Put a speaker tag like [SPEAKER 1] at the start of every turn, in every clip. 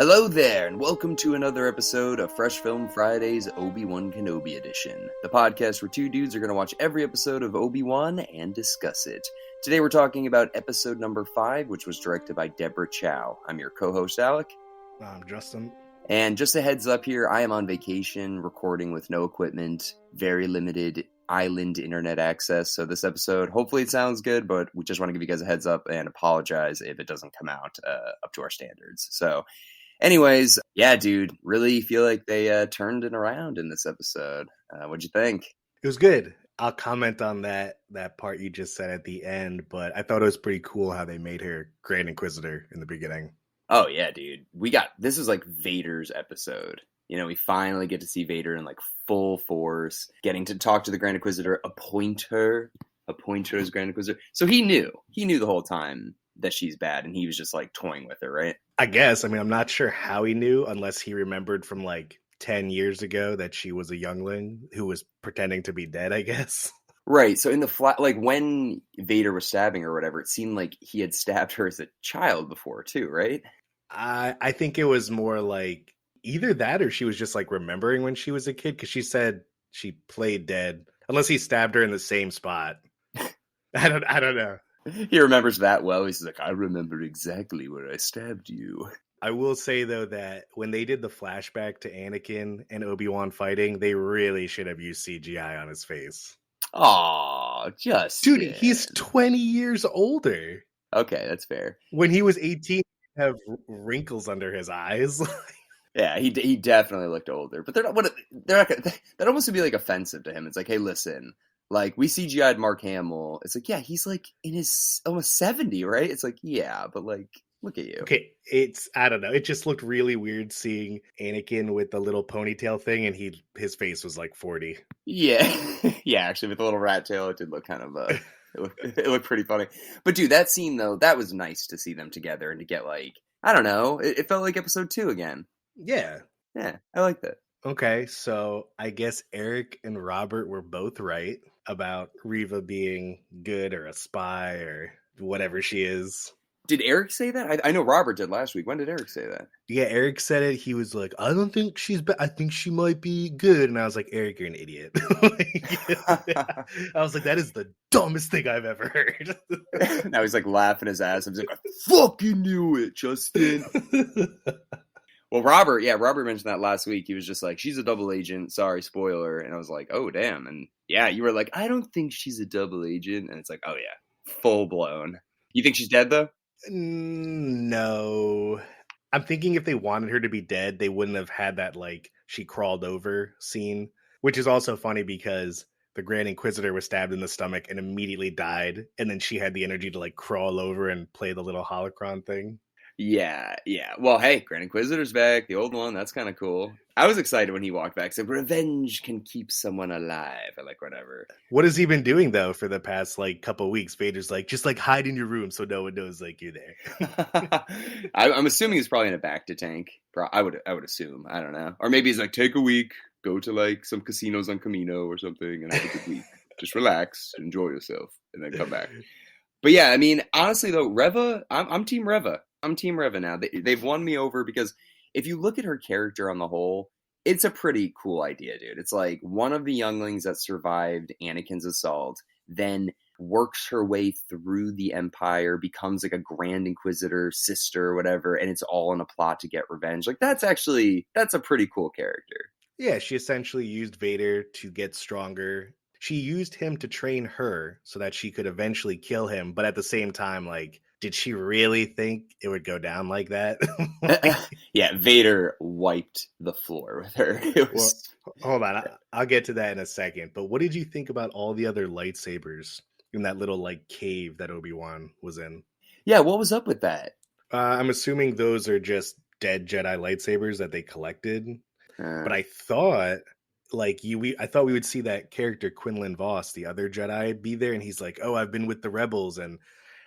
[SPEAKER 1] Hello there, and welcome to another episode of Fresh Film Friday's Obi-Wan Kenobi edition, the podcast where two dudes are going to watch every episode of Obi-Wan and discuss it. Today we're talking about episode number 5, which was directed by Deborah Chow. I'm your co-host, Alec.
[SPEAKER 2] I'm Justin.
[SPEAKER 1] And just a heads up here, I am on vacation, recording with no equipment, very limited island internet access, so this episode, hopefully it sounds good, but we just want to give you guys a heads up and apologize if it doesn't come out up to our standards. So anyways, yeah, dude, really feel like they turned it around in this episode. What'd you think?
[SPEAKER 2] It was good. I'll comment on that part you just said at the end, but I thought it was pretty cool how they made her Grand Inquisitor in the beginning.
[SPEAKER 1] Oh, yeah, dude. This is like Vader's episode. You know, we finally get to see Vader in like full force, getting to talk to the Grand Inquisitor, appoint her as Grand Inquisitor. So he knew the whole time that she's bad, and he was just like toying with her, right?
[SPEAKER 2] I guess. I mean, I'm not sure how he knew, unless he remembered from like 10 years ago that she was a youngling who was pretending to be dead, I guess.
[SPEAKER 1] Right. So in the like when Vader was stabbing her or whatever, it seemed like he had stabbed her as a child before too, right?
[SPEAKER 2] I think it was more like either that or she was just like remembering when she was a kid, because she said she played dead, unless he stabbed her in the same spot. I don't know.
[SPEAKER 1] He remembers that well. He's like, I remember exactly where I stabbed you.
[SPEAKER 2] I will say, though, that when they did the flashback to Anakin and Obi-Wan fighting, they really should have used CGI on his face.
[SPEAKER 1] Aw, Justin.
[SPEAKER 2] Dude, he's 20 years older.
[SPEAKER 1] Okay, that's fair.
[SPEAKER 2] When he was 18, he'd have wrinkles under his eyes.
[SPEAKER 1] Yeah, he definitely looked older. But they're not gonna, that almost would be like offensive to him. It's like, hey, listen, like we CGI'd Mark Hamill. It's like, yeah, he's like in his almost 70, right? It's like, yeah, but like, look at you.
[SPEAKER 2] Okay, I don't know. It just looked really weird seeing Anakin with the little ponytail thing, and his face was like 40.
[SPEAKER 1] Yeah, yeah. Actually, with the little rat tail, it did look kind of it looked pretty funny. But dude, that scene though, that was nice to see them together and to get like, I don't know, it felt like episode 2 again.
[SPEAKER 2] Yeah,
[SPEAKER 1] I like that.
[SPEAKER 2] Okay, so I guess Eric and Robert were both right about Reva being good or a spy or whatever she is.
[SPEAKER 1] Did Eric say that? I know Robert did last week. When did Eric say that?
[SPEAKER 2] Yeah, Eric said it. He was like, I don't think she's bad. I think she might be good. And I was like, Eric, you're an idiot. I was like, that is the dumbest thing I've ever heard.
[SPEAKER 1] Now he's like laughing his ass. I'm just like, I fucking knew it, Justin. Well, Robert mentioned that last week. He was just like, she's a double agent. Sorry, spoiler. And I was like, oh, damn. And yeah, you were like, I don't think she's a double agent. And it's like, oh, yeah, full blown. You think she's dead, though?
[SPEAKER 2] No. I'm thinking if they wanted her to be dead, they wouldn't have had that, like, she crawled over scene, which is also funny because the Grand Inquisitor was stabbed in the stomach and immediately died. And then she had the energy to, like, crawl over and play the little holocron thing.
[SPEAKER 1] Yeah. Well, hey, Grand Inquisitor's back. The old one, that's kind of cool. I was excited when he walked back. Said, revenge can keep someone alive. Or like, whatever.
[SPEAKER 2] What has he been doing, though, for the past, like, couple weeks? Vader's like, just, like, hide in your room so no one knows, like, you're there.
[SPEAKER 1] I'm assuming he's probably in a Bacta tank. I would assume. I don't know. Or maybe he's like, take a week, go to, like, some casinos on Camino or something, and have a good week. Just relax, enjoy yourself, and then come back. But yeah, I mean, honestly, though, Reva, I'm Team Reva. I'm Team Reva now. They've won me over because if you look at her character on the whole, it's a pretty cool idea, dude. It's like one of the younglings that survived Anakin's assault, then works her way through the Empire, becomes like a Grand Inquisitor sister or whatever, and it's all in a plot to get revenge. Like that's a pretty cool character.
[SPEAKER 2] Yeah, she essentially used Vader to get stronger. She used him to train her so that she could eventually kill him, but at the same time, like, did she really think it would go down like that?
[SPEAKER 1] Yeah, Vader wiped the floor with her.
[SPEAKER 2] Well, hold on. I'll get to that in a second. But what did you think about all the other lightsabers in that little, like, cave that Obi-Wan was in?
[SPEAKER 1] Yeah, what was up with that?
[SPEAKER 2] I'm assuming those are just dead Jedi lightsabers that they collected. But I thought, like, I thought we would see that character, Quinlan Vos, the other Jedi, be there. And he's like, oh, I've been with the rebels. And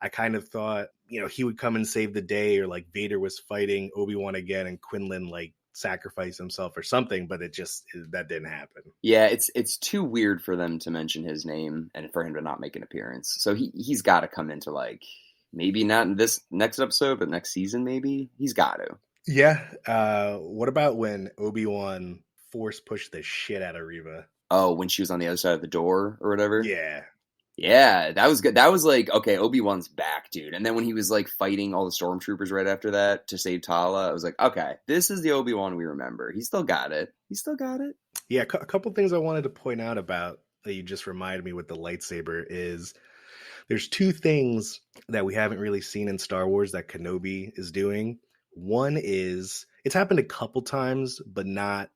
[SPEAKER 2] I kind of thought, you know, he would come and save the day, or like Vader was fighting Obi-Wan again and Quinlan like sacrificed himself or something, but that didn't happen.
[SPEAKER 1] Yeah, it's too weird for them to mention his name and for him to not make an appearance. So he's got to come into like, maybe not in this next episode, but next season maybe. He's got to.
[SPEAKER 2] Yeah. What about when Obi-Wan force pushed the shit out of Reva?
[SPEAKER 1] Oh, when she was on the other side of the door or whatever.
[SPEAKER 2] Yeah.
[SPEAKER 1] Yeah, that was good. That was like, okay, Obi-Wan's back, dude. And then when he was like fighting all the stormtroopers right after that to save Tala, I was like, okay, this is the Obi-Wan we remember. He still got it. He still got it.
[SPEAKER 2] Yeah, a couple things I wanted to point out about that you just reminded me with the lightsaber is there's two things that we haven't really seen in Star Wars that Kenobi is doing. One is it's happened a couple times, but not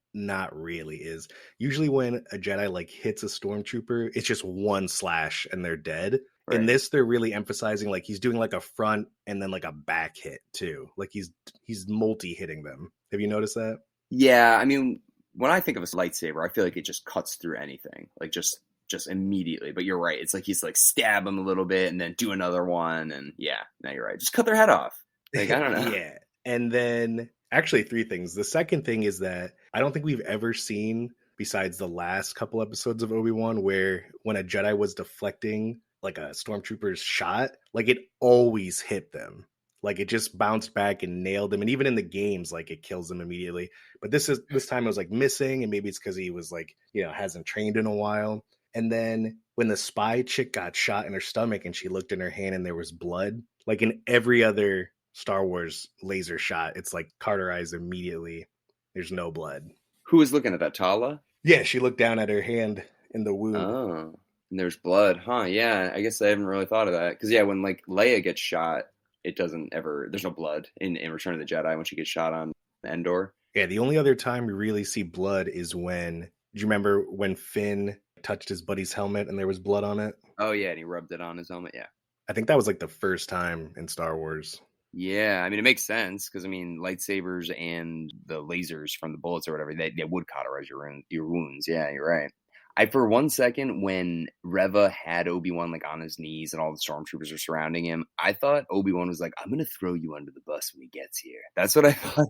[SPEAKER 2] really. Is usually when a Jedi like hits a stormtrooper, it's just one slash and they're dead. In
[SPEAKER 1] Right.
[SPEAKER 2] this, they're really emphasizing like he's doing like a front and then like a back hit too. Like he's multi hitting them. Have you noticed that?
[SPEAKER 1] Yeah, I mean, when I think of a lightsaber, I feel like it just cuts through anything, like just immediately. But you're right; it's like he's like stab them a little bit and then do another one, and yeah, no, you're right. Just cut their head off. Like I don't know.
[SPEAKER 2] Yeah. And then actually three things. The second thing is that I don't think we've ever seen besides the last couple episodes of Obi-Wan where when a Jedi was deflecting like a stormtrooper's shot, like it always hit them. Like it just bounced back and nailed them. And even in the games, like it kills them immediately. But this time it was like missing, and maybe it's because he was like, hasn't trained in a while. And then when the spy chick got shot in her stomach and she looked in her hand and there was blood, like in every other Star Wars laser shot, it's like cauterized immediately. There's no blood.
[SPEAKER 1] Who was looking at that Tala?
[SPEAKER 2] Yeah, she looked down at her hand in the wound.
[SPEAKER 1] Oh, and there's blood, huh? Yeah, I guess I haven't really thought of that because yeah, when like Leia gets shot, it doesn't ever. There's no blood in Return of the Jedi when she gets shot on Endor.
[SPEAKER 2] Yeah, the only other time we really see blood is when, do you remember when Finn touched his buddy's helmet and there was blood on it?
[SPEAKER 1] Oh yeah, and he rubbed it on his helmet. Yeah.
[SPEAKER 2] I think that was like the first time in Star Wars.
[SPEAKER 1] Yeah, I mean it makes sense because I mean lightsabers and the lasers from the bullets or whatever they would cauterize your wounds. Yeah, you're right. I for one second when Reva had Obi-Wan like on his knees and all the stormtroopers are surrounding him, I thought Obi-Wan was like, "I'm gonna throw you under the bus when he gets here." That's what I thought.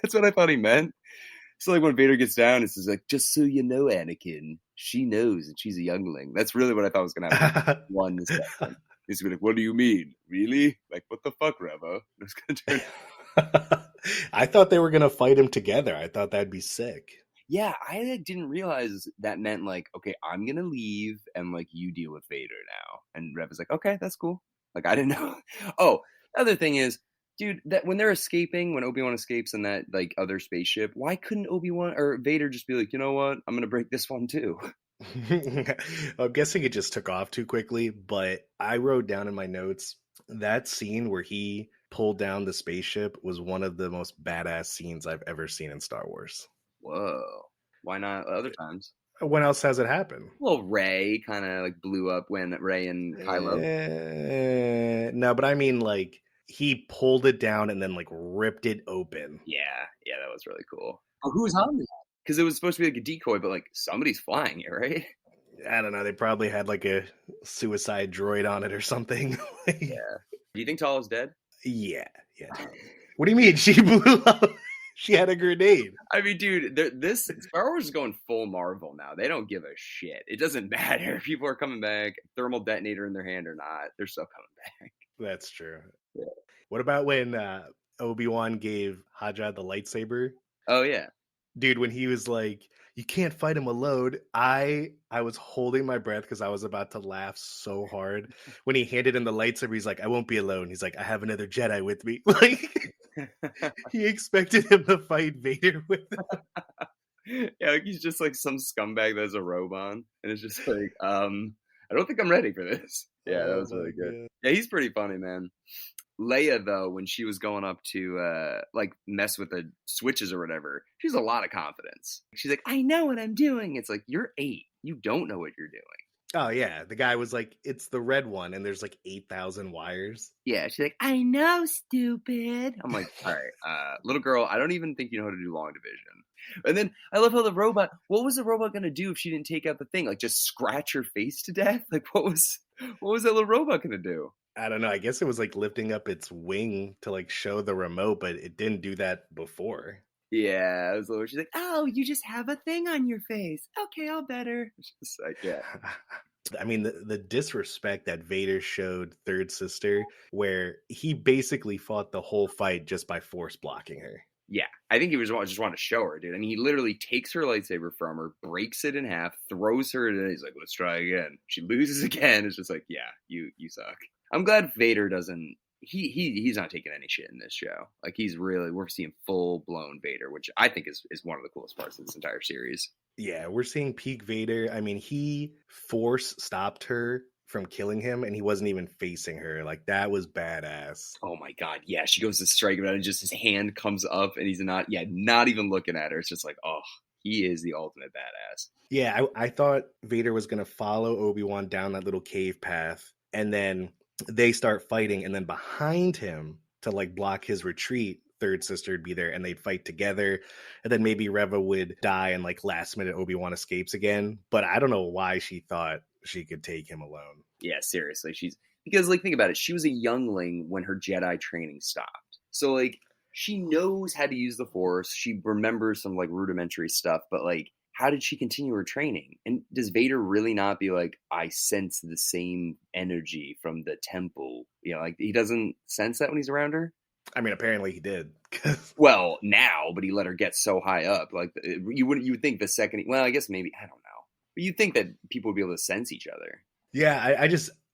[SPEAKER 1] That's what I thought he meant. So like when Vader gets down, it's just like, "Just so you know, Anakin, she knows and she's a youngling." That's really what I thought was gonna happen. One second. He's gonna be like, "What do you mean? Really? Like, what the fuck, Reva?" It's gonna turn.
[SPEAKER 2] I thought they were going to fight him together. I thought that'd be sick.
[SPEAKER 1] Yeah, I like, didn't realize that meant like, okay, I'm gonna leave and like you deal with Vader now. And Rev is like, okay, that's cool. Like I didn't know. Oh, the other thing is, dude, that when they're escaping, when Obi-Wan escapes in that like other spaceship, why couldn't Obi-Wan or Vader just be like, you know what? I'm gonna break this one too.
[SPEAKER 2] I'm guessing it just took off too quickly, but I wrote down in my notes that scene where he pulled down the spaceship was one of the most badass scenes I've ever seen in Star Wars.
[SPEAKER 1] Whoa. Why not other times?
[SPEAKER 2] When else has it happened?
[SPEAKER 1] Well, Ray kind of like blew up when Ray and Kylo.
[SPEAKER 2] No, but I mean like he pulled it down and then like ripped it open.
[SPEAKER 1] Yeah, that was really cool. Oh, who was on that? Because it was supposed to be like a decoy, but like somebody's flying it, right?
[SPEAKER 2] I don't know. They probably had like a suicide droid on it or something.
[SPEAKER 1] Yeah. Do you think Tala's dead?
[SPEAKER 2] Yeah. What do you mean? She blew up? She had a grenade.
[SPEAKER 1] I mean, dude, this Star Wars is going full Marvel now. They don't give a shit. It doesn't matter if people are coming back, thermal detonator in their hand or not. They're still coming back.
[SPEAKER 2] That's true.
[SPEAKER 1] Yeah.
[SPEAKER 2] What about when Obi-Wan gave Haja the lightsaber?
[SPEAKER 1] Oh yeah.
[SPEAKER 2] Dude, when he was like, "You can't fight him alone," I was holding my breath because I was about to laugh so hard. When he handed him the lightsaber, he's like, "I won't be alone." He's like, "I have another Jedi with me." Like he expected him to fight Vader with him.
[SPEAKER 1] Yeah, like he's just like some scumbag that has a robe on, and it's just like, I don't think I'm ready for this. Yeah, that was really good.
[SPEAKER 2] God.
[SPEAKER 1] Yeah, he's pretty funny, man. Leia, though, when she was going up to like mess with the switches or whatever, she's a lot of confidence. She's like, I know what I'm doing. It's like, you're 8. You don't know what you're doing.
[SPEAKER 2] Oh yeah, the guy was like, "It's the red one," and there's like 8,000 wires.
[SPEAKER 1] Yeah, she's like, I know, stupid. I'm like, all right, little girl, I don't even think you know how to do long division. And then I love how the robot, what was the robot going to do if she didn't take out the thing? Like just scratch her face to death? Like what was that little robot going to do?
[SPEAKER 2] I don't know. I guess it was like lifting up its wing to like show the remote, but it didn't do that before.
[SPEAKER 1] Yeah, I was little. She's like, oh, you just have a thing on your face. Okay, I'll better. It's just like, yeah.
[SPEAKER 2] I mean, the disrespect that Vader showed Third Sister, where he basically fought the whole fight just by force blocking her.
[SPEAKER 1] Yeah, I think he was just want to show her, dude. I mean, he literally takes her lightsaber from her, breaks it in half, throws her, and he's like, "Let's try again." She loses again. It's just like, yeah, you suck. I'm glad Vader doesn't. He's not taking any shit in this show. Like we're seeing full blown Vader, which I think is one of the coolest parts of this entire series.
[SPEAKER 2] Yeah, we're seeing peak Vader. I mean, he force stopped her from killing him, and he wasn't even facing her. Like, that was badass.
[SPEAKER 1] Oh my god, yeah. She goes to strike him, and just his hand comes up, and he's not even looking at her. It's just like, oh, he is the ultimate badass.
[SPEAKER 2] Yeah, I thought Vader was going to follow Obi-Wan down that little cave path, and then they start fighting, and then behind him to like block his retreat, third sister would be there, and they'd fight together, and then maybe Reva would die, and like last minute Obi-Wan escapes again. But I don't know why she thought she could take him alone.
[SPEAKER 1] Yeah, seriously, because like think about it, she was a youngling when her Jedi training stopped, so like she knows how to use the Force, she remembers some like rudimentary stuff, but like, how did she continue her training? And does Vader really not be like, I sense the same energy from the temple? You know, like he doesn't sense that when he's around her?
[SPEAKER 2] I mean, apparently he did.
[SPEAKER 1] Well, now, but he let her get so high up. Like you would think the second. Well, I guess maybe, I don't know. But you'd think that people would be able to sense each other.
[SPEAKER 2] Yeah,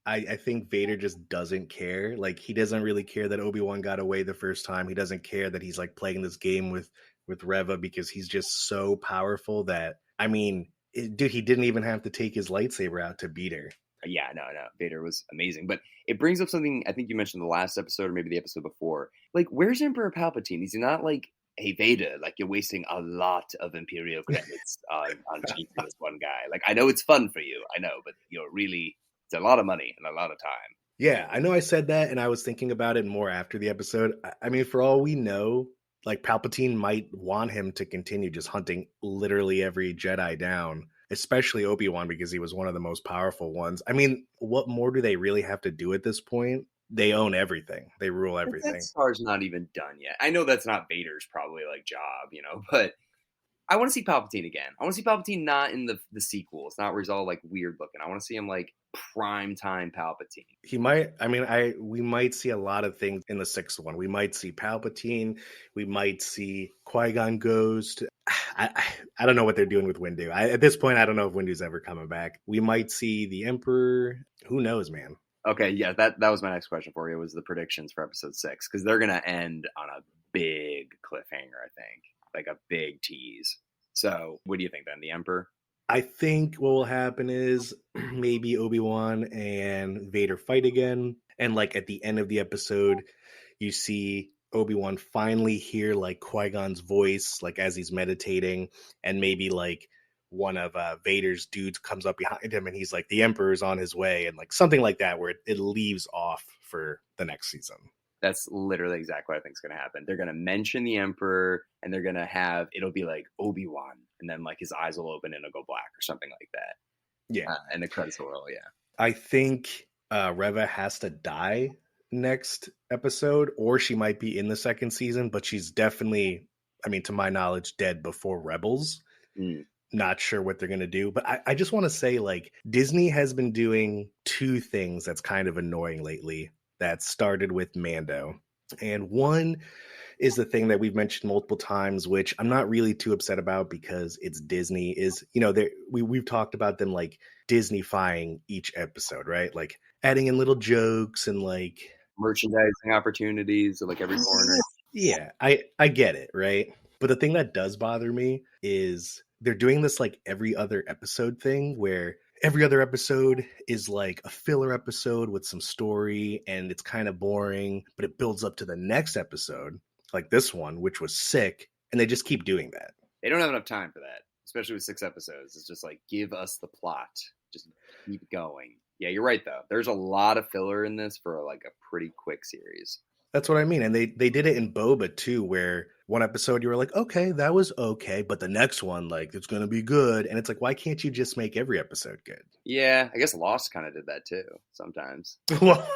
[SPEAKER 2] I think Vader just doesn't care. Like, he doesn't really care that Obi-Wan got away the first time. He doesn't care that he's like playing this game with Reva, because he's just so powerful that, I mean, dude, he didn't even have to take his lightsaber out to beat her.
[SPEAKER 1] Yeah, no, Vader was amazing. But it brings up something I think you mentioned the last episode, or maybe the episode before. Like, where's Emperor Palpatine? Is he not like, hey, Vader, like, you're wasting a lot of Imperial credits on cheating this one guy. Like, I know it's fun for you, I know, but it's a lot of money and a lot of time.
[SPEAKER 2] Yeah, I know I said that, and I was thinking about it more after the episode. I mean, for all we know, like, Palpatine might want him to continue just hunting literally every Jedi down, especially Obi-Wan, because he was one of the most powerful ones. I mean, what more do they really have to do at this point? They own everything. They rule everything.
[SPEAKER 1] That Star's not even done yet. I know that's not Vader's probably like job, but I want to see Palpatine again. I want to see Palpatine not in the sequels, not where he's all like weird looking. I want to see him like prime time Palpatine.
[SPEAKER 2] He might. I mean, we might see a lot of things in the sixth one. We might see Palpatine. We might see Qui-Gon Ghost. I don't know what they're doing with Windu. At this point, I don't know if Windu's ever coming back. We might see the Emperor. Who knows, man?
[SPEAKER 1] Okay, yeah, that was my next question for you, was the predictions for episode 6, because they're gonna end on a big cliffhanger, I think, like a big tease. So, what do you think then? The Emperor?
[SPEAKER 2] I think what will happen is maybe Obi-Wan and Vader fight again, and like at the end of the episode, you see Obi-Wan finally hear like Qui-Gon's voice, like as he's meditating, and maybe like one of Vader's dudes comes up behind him, and he's like, the Emperor's on his way, and like something like that, where it leaves off for the next season.
[SPEAKER 1] That's literally exactly what I think is going to happen. They're going to mention the Emperor, and they're going to it'll be like Obi-Wan, and then like his eyes will open and it'll go black or something like that.
[SPEAKER 2] Yeah.
[SPEAKER 1] And the credits will roll, yeah.
[SPEAKER 2] I think Reva has to die next episode, or she might be in the second season, but she's definitely, I mean, to my knowledge, dead before Rebels. Not sure what they're going to do, but I just want to say, like, Disney has been doing two things that's kind of annoying lately that started with Mando. And one is the thing that we've mentioned multiple times, which I'm not really too upset about because it's Disney, is, we've talked about them like Disney-fying each episode, right? Like adding in little jokes and like
[SPEAKER 1] merchandising opportunities of like every corner.
[SPEAKER 2] Yeah, I get it, right? But the thing that does bother me is they're doing this like every other episode thing, where every other episode is like a filler episode with some story, and it's kind of boring, but it builds up to the next episode, like this one, which was sick, and they just keep doing that.
[SPEAKER 1] They don't have enough time for that, especially with 6 episodes. It's just like, give us the plot. Just keep going. Yeah, you're right, though. There's a lot of filler in this for like a pretty quick series.
[SPEAKER 2] That's what I mean. And they did it in Boba too, where one episode you were like, okay, that was okay, but the next one, like, it's going to be good. And it's like, why can't you just make every episode good?
[SPEAKER 1] Yeah, I guess Lost kind of did that too, sometimes.
[SPEAKER 2] Well,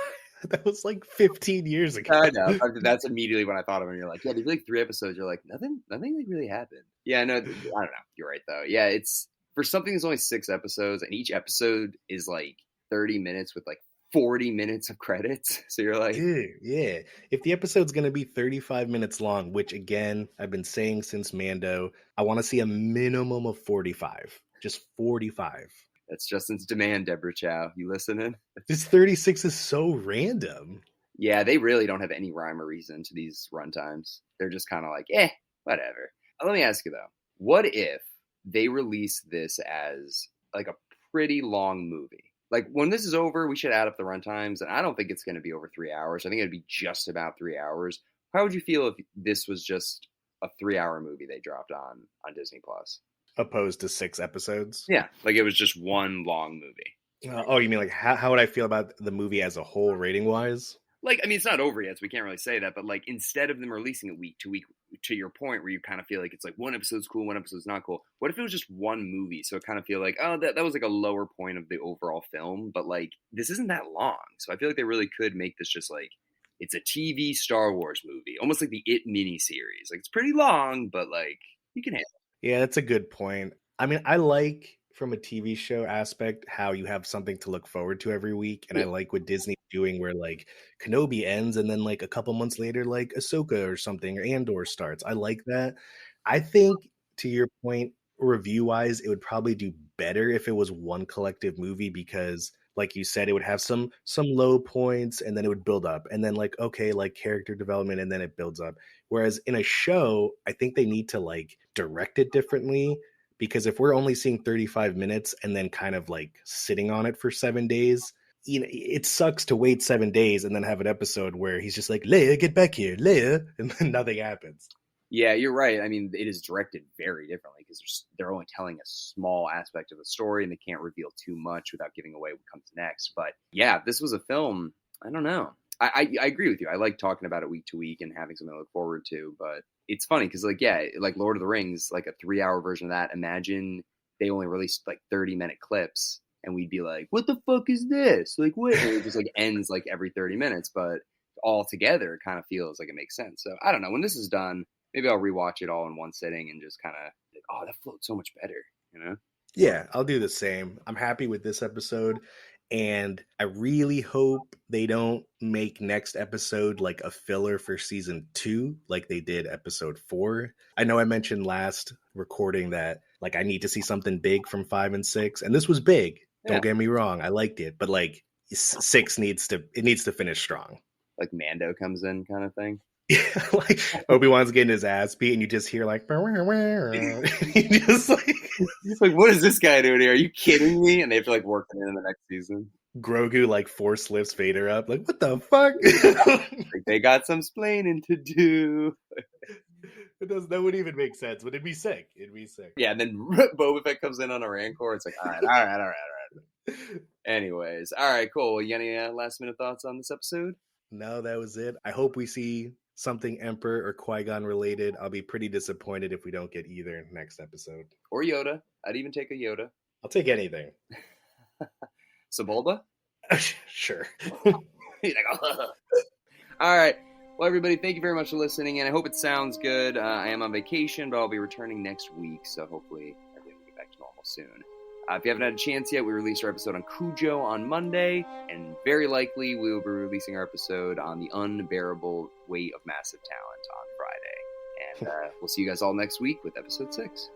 [SPEAKER 2] that was like 15 years ago.
[SPEAKER 1] I know. That's immediately when I thought of it. And you're like, yeah, there's like 3 episodes. You're like, nothing like really happened. Yeah, no, I don't know. You're right, though. Yeah, it's for something that's only 6 episodes, and each episode is like 30 minutes with like 40 minutes of credits. So you're like,
[SPEAKER 2] Dude, yeah. If the episode's going to be 35 minutes long, which again, I've been saying since Mando, I want to see a minimum of 45. Just 45.
[SPEAKER 1] that's Justin's demand, Deborah Chow. You listening?
[SPEAKER 2] This 36 is so random.
[SPEAKER 1] Yeah, they really don't have any rhyme or reason to these runtimes. They're just kind of like, whatever. Let me ask you though, what if they release this as like a pretty long movie? Like when this is over, we should add up the runtimes, and I don't think it's going to be over 3 hours. I think it'd be just about 3 hours. How would you feel if this was just a 3-hour movie they dropped on Disney Plus?
[SPEAKER 2] Opposed to 6 episodes?
[SPEAKER 1] Yeah, like it was just one long movie.
[SPEAKER 2] Oh, you mean like how would I feel about the movie as a whole rating wise?
[SPEAKER 1] Like, I mean, it's not over yet, so we can't really say that, but like instead of them releasing it week to week, to your point where you kind of feel like it's like one episode's cool, one episode's not cool. What if it was just one movie? So it kind of feel like, oh, that was like a lower point of the overall film, but like this isn't that long. So I feel like they really could make this just like it's a TV Star Wars movie, almost like the It miniseries. Like it's pretty long, but like you can handle it.
[SPEAKER 2] Yeah, that's a good point. I mean, I like from a TV show aspect how you have something to look forward to every week, and I like what Disney's doing where like Kenobi ends and then like a couple months later like Ahsoka or something or Andor starts. I like that. I think to your point, review wise, it would probably do better if it was one collective movie because like you said, it would have some low points and then it would build up and then like okay, like character development and then it builds up. Whereas in a show, I think they need to like direct it differently. Because if we're only seeing 35 minutes and then kind of like sitting on it for 7 days, you know, it sucks to wait 7 days and then have an episode where he's just like, Leia, get back here, Leia, and then nothing happens.
[SPEAKER 1] Yeah, you're right. I mean, it is directed very differently because they're only telling a small aspect of the story and they can't reveal too much without giving away what comes next. But yeah, if this was a film, I don't know. I agree with you. I like talking about it week to week and having something to look forward to, but it's funny because like, yeah, like Lord of the Rings, like a 3-hour version of that. Imagine they only released like 30-minute clips and we'd be like, what the fuck is this? Like, what? And it just like ends like every 30 minutes, but all together, it kind of feels like it makes sense. So I don't know. When this is done, maybe I'll rewatch it all in one sitting and just kind of like, oh, that flowed so much better, you know?
[SPEAKER 2] Yeah, I'll do the same. I'm happy with this episode. And I really hope they don't make next episode like a filler for season 2, like they did episode 4. I know I mentioned last recording that like I need to see something big from 5 and 6, and this was big. Yeah. Don't get me wrong, I liked it, but like 6 needs to finish strong.
[SPEAKER 1] Like Mando comes in, kind of thing.
[SPEAKER 2] Like Obi-Wan's getting his ass beat, and you just hear like, you just
[SPEAKER 1] like, what is this guy doing here? Are you kidding me? And they have to like work it in the next season.
[SPEAKER 2] Grogu like force lifts Vader up. Like, what the fuck?
[SPEAKER 1] Like, they got some splaining to do.
[SPEAKER 2] That wouldn't even make sense, but it'd be sick.
[SPEAKER 1] Yeah, and then Boba Fett comes in on a Rancor. It's like, all right. Anyways, all right, cool. You got any last minute thoughts on this episode?
[SPEAKER 2] No, that was it. I hope we see something Emperor or Qui-Gon related. I'll be pretty disappointed if we don't get either next episode.
[SPEAKER 1] Or Yoda. I'd even take a Yoda.
[SPEAKER 2] I'll take anything.
[SPEAKER 1] Sebulba?
[SPEAKER 2] Sure.
[SPEAKER 1] He's like, oh. All right. Well, everybody, thank you very much for listening, and I hope it sounds good. I am on vacation, but I'll be returning next week, so hopefully everything will get back to normal soon. If you haven't had a chance yet, we released our episode on Cujo on Monday, and very likely we will be releasing our episode on The Unbearable Weight of Massive Talent on Friday. And we'll see you guys all next week with episode 6.